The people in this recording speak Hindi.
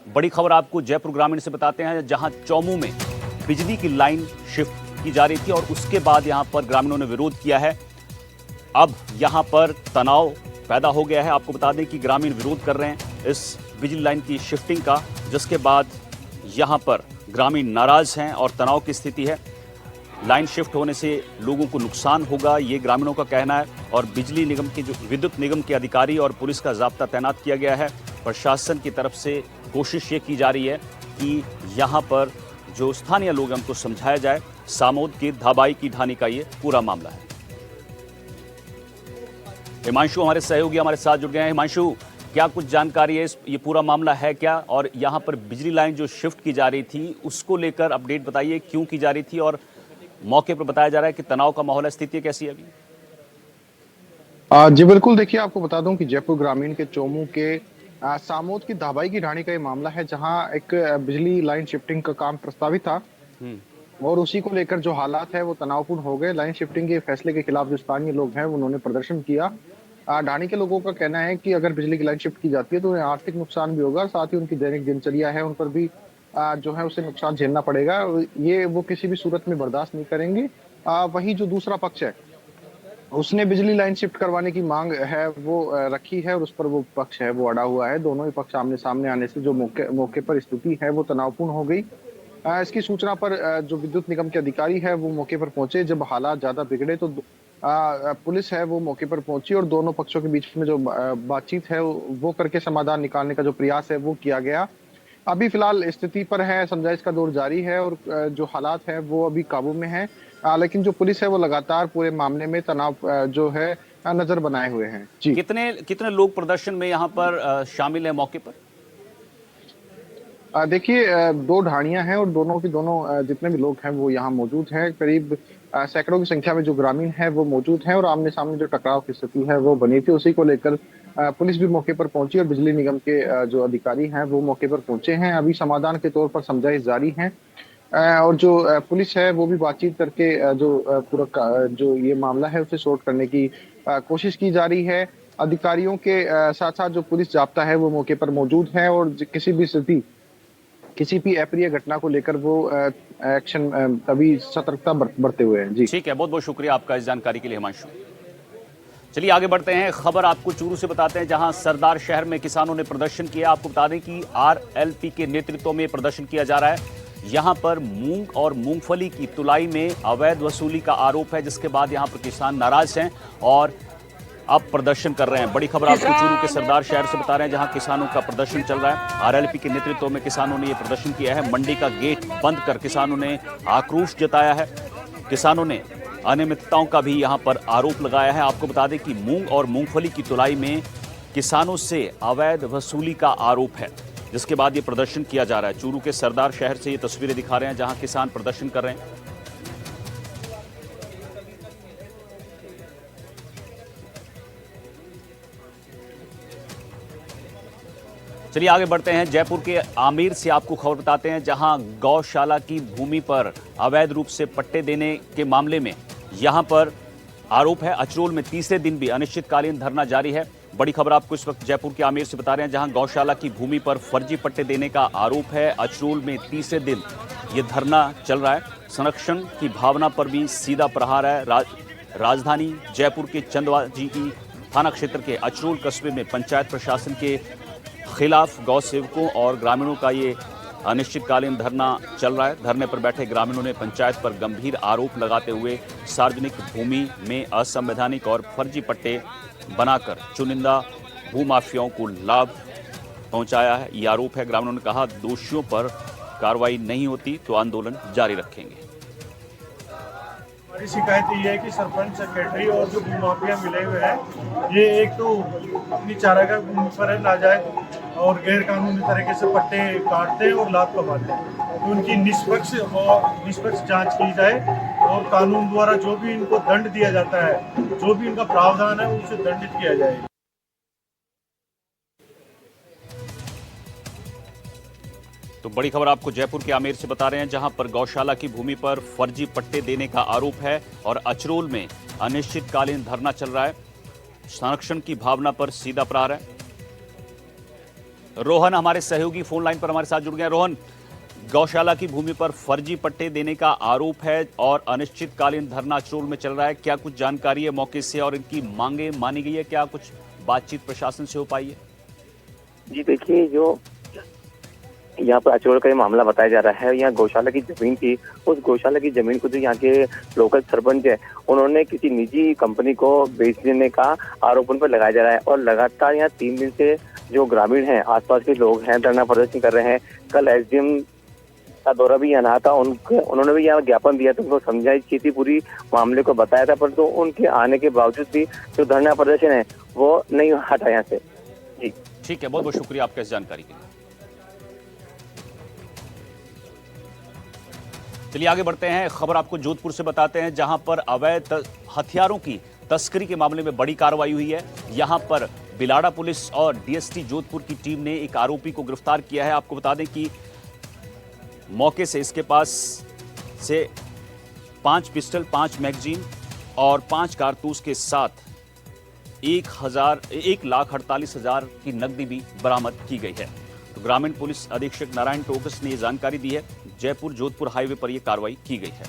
बड़ी खबर आपको जयपुर ग्रामीण से बताते हैं, जहां चौमू में बिजली की लाइन शिफ्ट की जा रही थी और उसके बाद यहां पर ग्रामीणों ने विरोध किया है। अब यहां पर तनाव पैदा हो गया है। आपको बता दें कि ग्रामीण विरोध कर रहे हैं इस बिजली लाइन की शिफ्टिंग का, जिसके बाद यहां पर ग्रामीण नाराज हैं और तनाव की स्थिति है। लाइन शिफ्ट होने से लोगों को नुकसान होगा, ये ग्रामीणों का कहना है। और बिजली निगम के जो विद्युत निगम के अधिकारी और पुलिस का जाब्ता तैनात किया गया है। प्रशासन की तरफ से कोशिश ये की जा रही है कि यहाँ पर जो स्थानीय लोग हैं उनको समझाया जाए। सामोद के धाबाई की ढानी का ये पूरा मामला है। हिमांशु हमारे सहयोगी हमारे साथ जुड़ गए हैं। हिमांशु, क्या कुछ जानकारी है, ये पूरा मामला है क्या, और यहाँ पर बिजली लाइन जो शिफ्ट की जा रही थी उसको लेकर अपडेट बताइए, क्यों की जा रही थी और मौके पर बताया जा रहा है कि तनाव का माहौल है, स्थिति कैसी है अभी? जी बिल्कुल, देखिए आपको बता दूं कि जयपुर ग्रामीण के चोमू के सामोद की धाबाई की ढाणी का ये मामला है, जहां एक बिजली लाइन शिफ्टिंग का काम प्रस्तावित था और उसी को लेकर जो हालात है वो तनावपूर्ण हो गए। लाइन शिफ्टिंग के फैसले के खिलाफ जो स्थानीय लोग हैं उन्होंने प्रदर्शन किया। ढाणी के लोगों का कहना है कि अगर बिजली की लाइन शिफ्ट की जाती है तो उन्हें आर्थिक नुकसान भी होगा, साथ ही उनकी दैनिक दिनचर्या है उन पर भी जो है उसे नुकसान झेलना पड़ेगा। ये वो किसी भी सूरत में बर्दाश्त नहीं करेंगे। वही जो दूसरा पक्ष है उसने बिजली लाइन शिफ्ट करवाने की मांग है वो रखी है और उस पर वो पक्ष है वो अड़ा हुआ है। दोनों ही पक्ष आमने सामने आने से जो मौके पर स्थिति है वो तनावपूर्ण हो गई। इसकी सूचना पर जो विद्युत निगम के अधिकारी है वो मौके पर पहुंचे। जब हालात ज्यादा बिगड़े तो पुलिस है वो मौके पर पहुंची और दोनों पक्षों के बीच में जो बातचीत है वो करके समाधान निकालने का जो प्रयास है वो किया गया। अभी फिलहाल स्थिति पर है, समझाइश का दौर जारी है और जो हालात है वो अभी काबू में है। लेकिन जो पुलिस है वो लगातार पूरे मामले में तनाव जो है नजर बनाए हुए हैं। जी, कितने लोग प्रदर्शन में यहाँ पर शामिल है मौके पर? देखिए, दो ढाणियां हैं और दोनों की दोनों जितने भी लोग हैं वो यहाँ मौजूद हैं। करीब सैकड़ों की संख्या में जो ग्रामीण है वो मौजूद हैं और आमने सामने जो टकराव की स्थिति है वो बनी थी, उसी को लेकर पुलिस भी मौके पर पहुंची और बिजली निगम के जो अधिकारी हैं वो मौके पर पहुंचे हैं। अभी समाधान के तौर पर समझाइश जारी है और जो पुलिस है वो भी बातचीत करके जो पूरा जो ये मामला है उसे सॉर्ट करने की कोशिश की जा रही है। अधिकारियों के साथ साथ जो पुलिस जाब्ता है वो मौके पर मौजूद है और किसी भी स्थिति, किसी भी अप्रिय घटना को लेकर वो एक्शन तभी सतर्कता बरतते हुए हैं। जी ठीक है, बहुत बहुत शुक्रिया आपका इस जानकारी के लिए हिमांशु। चलिए आगे बढ़ते हैं। खबर आपको चूरू से बताते हैं, जहां सरदार शहर में किसानों ने प्रदर्शन किया। आपको बता दें कि आरएलपी के नेतृत्व में प्रदर्शन किया जा रहा है। यहां पर मूंग और मूंगफली की तुलाई में अवैध वसूली का आरोप है, जिसके बाद यहां पर किसान नाराज हैं और अब प्रदर्शन कर रहे हैं। बड़ी खबर आपको चूरू के सरदार शहर से बता रहे हैं, जहां किसानों का प्रदर्शन चल रहा है। आरएलपी के नेतृत्व में किसानों ने यह प्रदर्शन किया है। मंडी का गेट बंद कर किसानों ने आक्रोश जताया है। किसानों ने अनियमितताओं का भी यहां पर आरोप लगाया है। आपको बता दें कि मूंग और मूंगफली की तुलाई में किसानों से अवैध वसूली का आरोप है, जिसके बाद ये प्रदर्शन किया जा रहा है। चूरू के सरदार शहर से ये तस्वीरें दिखा रहे हैं, जहां किसान प्रदर्शन कर रहे हैं। चलिए आगे बढ़ते हैं। जयपुर के आमेर से आपको खबर बताते हैं, जहां गौशाला की भूमि पर अवैध रूप से पट्टे देने के मामले में यहां पर आरोप है। अचरोल में तीसरे दिन भी अनिश्चितकालीन धरना जारी है। बड़ी खबर आपको इस वक्त जयपुर के आमेर से बता रहे हैं, जहां गौशाला की भूमि पर फर्जी पट्टे देने का आरोप है। अचरोल में तीसरे दिन ये धरना चल रहा है। संरक्षण की भावना पर भी सीधा प्रहार है। राजधानी जयपुर के चंदवाजी की थाना क्षेत्र के अचरोल कस्बे में पंचायत प्रशासन के खिलाफ गौ सेवकों और ग्रामीणों का ये अनिश्चितकालीन धरना चल रहा है। धरने पर बैठे ग्रामीणों ने पंचायत पर गंभीर आरोप लगाते हुए सार्वजनिक भूमि में असंवैधानिक और फर्जी पट्टे बनाकर चुनिंदा भूमाफियाओं को लाभ पहुंचाया है, ये आरोप है। ग्रामीणों ने कहा, दोषियों पर कार्रवाई नहीं होती तो आंदोलन जारी रखेंगे। हमारी शिकायत ये है कि सरपंच, सेक्रेटरी और जो भूमाफिया मिले हुए हैं, ये एक तो अपनी चारागाह भूमि पर है नाजायज और गैर कानूनी तरीके से पट्टे काटते हैं और लाभ कमाते हैं। तो उनकी निष्पक्ष जांच की जाए और कानून द्वारा जो भी इनको दंड दिया जाता है, जो भी इनका प्रावधान है उसे दंडित किया जाए। तो बड़ी खबर आपको जयपुर के आमेर से बता रहे हैं, जहां पर गौशाला की भूमि पर फर्जी पट्टे देने का आरोप है और अचरोल में अनिश्चितकालीन धरना चल रहा है। संरक्षण की भावना पर सीधा प्रहार है। रोहन हमारे सहयोगी फोन लाइन पर हमारे साथ जुड़ गए हैं। रोहन, गौशाला की भूमि पर फर्जी पट्टे देने का आरोप है और अनिश्चितकालीन धरना अचरोल में चल रहा है। क्या कुछ जानकारी है मौके से और इनकी मांगे मानी गई है? क्या कुछ बातचीत प्रशासन से हो पाई है? जी देखिए, जो यहाँ पर अचरोल का ये मामला बताया जा रहा है, यहाँ गौशाला की जमीन थी। उस गौशाला की जमीन को जो यहाँ के लोकल सरपंच है, उन्होंने किसी निजी कंपनी को बेच देने का आरोप उन पर लगाया जा रहा है। और लगातार यहाँ 3 दिन से जो ग्रामीण हैं, आसपास के लोग हैं, धरना प्रदर्शन कर रहे हैं। कल एसडीएम का दौरा भी यहाँ था, उन्होंने भी यहाँ ज्ञापन दिया था, उनको समझाई थी, पूरी मामले को बताया था, परंतु उनके आने के बावजूद भी जो धरना प्रदर्शन है वो नहीं हटा यहाँ से। जी ठीक है, बहुत बहुत शुक्रिया आपका इस जानकारी के लिए। चलिए आगे बढ़ते हैं। खबर आपको जोधपुर से बताते हैं, जहां पर अवैध हथियारों की तस्करी के मामले में बड़ी कार्रवाई हुई है। यहां पर बिलाड़ा पुलिस और डीएसटी जोधपुर की टीम ने एक आरोपी को गिरफ्तार किया है। आपको बता दें कि मौके से इसके पास से 5 पिस्टल, 5 मैगजीन और 5 कारतूस के साथ 1,48,000 की नकदी भी बरामद की गई है। तो ग्रामीण पुलिस अधीक्षक नारायण टोकस ने यह जानकारी दी है। जयपुर जोधपुर हाईवे पर यह कार्रवाई की गई है।